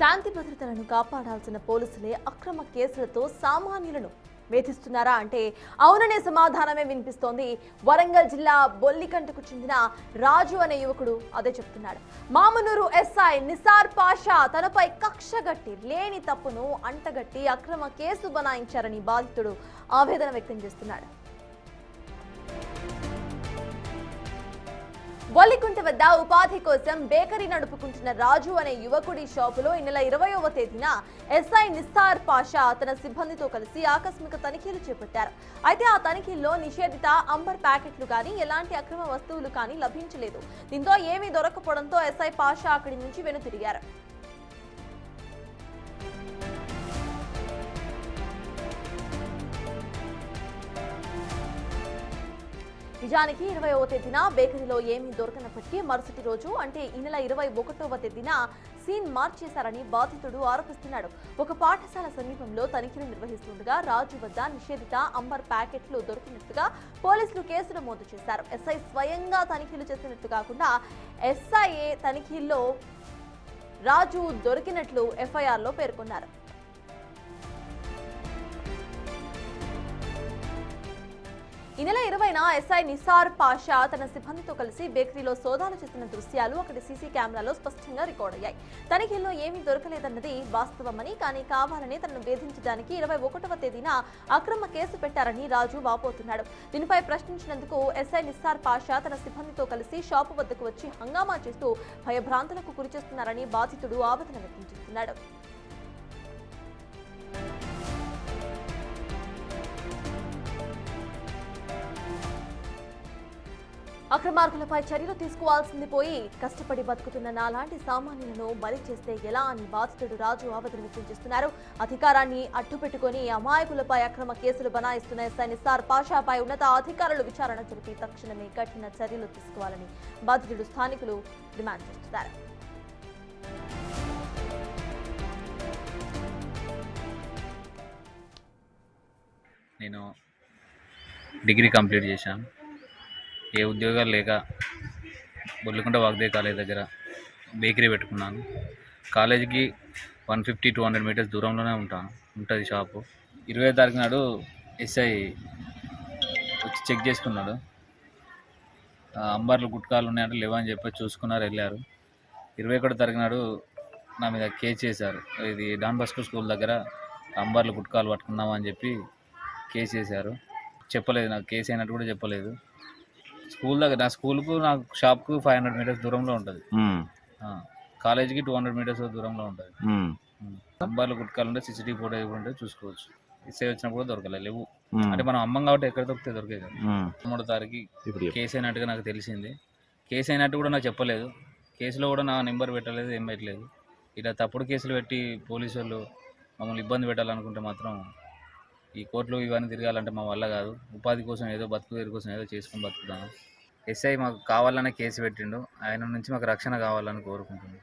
శాంతి భద్రతలను కాపాడాల్సిన పోలీసులే అక్రమ కేసులతో సామాన్యులను వేధిస్తున్నారా అంటే అవుననే సమాధానమే వినిపిస్తోంది. వరంగల్ జిల్లా బొల్లికంటకు చెందిన రాజు అనే యువకుడు అదే చెప్తున్నాడు. మామనూరు ఎస్ఐ నిసార్ పాషా తనపై కక్షగట్టి లేని తప్పును అంటగట్టి అక్రమ కేసు బనాయించారని బాధితుడు ఆవేదన వ్యక్తం చేస్తున్నాడు. బొల్లికుంట వద్ద ఉపాధి కోసం బేకరీ నడుపుకుంటున్న రాజు అనే యువకుడి షాపులో ఈ నెల 20వ తేదీన ఎస్ఐ నిస్తార్ పాషా తన సిబ్బందితో కలిసి ఆకస్మిక తనిఖీలు చేపట్టారు. అయితే ఆ తనిఖీల్లో నిషేధిత అంబర్ ప్యాకెట్లు కానీ ఎలాంటి అక్రమ వస్తువులు కానీ లభించలేదు. దీంతో ఏమీ దొరకపోవడంతో ఎస్ఐ పాషా అక్కడి నుంచి వెనుతిరిగారు. నిజానికి 20వ తేదీన బేకరీలో ఏమీ దొరకనప్పటికీ మరుసటి రోజు అంటే ఈ నెల 21వ తేదీన సీన్ మార్చేశారని బాధితుడు ఆరోపిస్తున్నాడు. ఒక పాఠశాల సమీపంలో తనిఖీలు నిర్వహిస్తుండగా రాజు వద్ద నిషేధిత అంబర్ ప్యాకెట్లు దొరికినట్టుగా పోలీసులు కేసు నమోదు చేశారు. ఎస్ఐ స్వయంగా తనిఖీలు చేసినట్లు కాకుండా ఎస్ఐఏ తనిఖీల్లో రాజు దొరికినట్లు ఎఫ్ఐఆర్లో పేర్కొన్నారు. ఈ నెల 20న ఎస్ఐ నిసార్ పాషా తన సిబ్బందితో కలిసి బేకరీలో సోదాలు చేసిన దృశ్యాలు అక్కడి సీసీ కెమెరాలో స్పష్టంగా రికార్డ్ అయ్యాయి. తనిఖీల్లో ఏమీ దొరకలేదన్నది వాస్తవమని, కానీ కావాలని తనను వేధించడానికి 21వ తేదీన అక్రమ కేసు పెట్టారని రాజు వాపోతున్నాడు. దీనిపై ప్రశ్నించినందుకు ఎస్ఐ నిసార్ పాషా తన సిబ్బందితో కలిసి షాపు వద్దకు వచ్చి హంగామా చేస్తూ భయభ్రాంతులకు గురిచేస్తున్నారని బాధితుడు ఆవేదన వ్యక్తం చేస్తున్నాడు. అక్రమార్కులపై చర్యలు తీసుకోవాల్సింది పోయి కష్టపడి బతుకుతున్న నాలాంటి సామాన్యులను బలి చేస్తే ఎలా అని బాధితుడు రాజు ఆవేదన వ్యక్తం చేస్తున్నారు. అధికారాన్ని అడ్డుపెట్టుకుని అమాయకులపై అక్రమ కేసులు బనాయిస్తున్న ఎస్ఐ నిసార్ పాషాపై ఉన్నత అధికారులు విచారణ జరిపి తక్షణమే కఠిన చర్యలు తీసుకోవాలని బాధితుడు స్థానికులు డిమాండ్ చేస్తున్నారు. నేను డిగ్రీ కంప్లీట్ చేశాను. ఏ ఉద్యోగాలు లేక బొల్లికుంట వాగ్దే కాలేజ్ దగ్గర బేకరీ పెట్టుకున్నాను. కాలేజీకి 150-200 మీటర్స్ దూరంలోనే ఉంటుంది షాపు. 20వ తారీఖు నాడు ఎస్ఐ వచ్చి చెక్ చేసుకున్నాడు. అంబార్లు గుట్కాలు ఉన్నాయంటే లేవని చెప్పి చూసుకున్నారు, వెళ్ళారు. 21వ తారీఖు నాడు నా మీద కేసు చేశారు. ఇది డాన్ బాస్కో స్కూల్ దగ్గర అంబార్లు గుట్కాలు పట్టుకున్నామని అని చెప్పి కేసు చేశారు. చెప్పలేదు, నాకు కేసు అయినట్టు కూడా చెప్పలేదు. స్కూల్ దగ్గర నా స్కూల్కు నాకు షాప్కు 500 మీటర్స్ దూరంలో ఉంటుంది. కాలేజీకి 200 మీటర్స్ దూరంలో ఉంటుంది. అంబార్లు గుట్కాలు ఉంటే CCTV ఫోటో ఉంటే చూసుకోవచ్చు. ఇసే వచ్చినప్పుడు దొరకలేవు. అంటే మనం అమ్మం కాబట్టి ఎక్కడ దొరికితే దొరికేది. 3వ తారీఖు కేసు అయినట్టుగా నాకు తెలిసింది. కేసు అయినట్టు కూడా నాకు చెప్పలేదు. కేసులో కూడా నా నెంబర్ పెట్టలేదు, ఏం పెట్టలేదు. ఇలా తప్పుడు కేసులు పెట్టి పోలీసు వాళ్ళు మమ్మల్ని ఇబ్బంది పెట్టాలనుకుంటే మాత్రం ఈ కోర్టులు ఇవన్నీ తిరగాలంటే మా వల్ల కాదు. ఉపాధి కోసం ఏదో బతుకు కోసం ఏదో చేసుకొని బతుకుతాను. ఎస్ఐ మాకు కావాలనే కేసు పెట్టిండు. ఆయన నుంచి మాకు రక్షణ కావాలని కోరుకుంటున్నాను.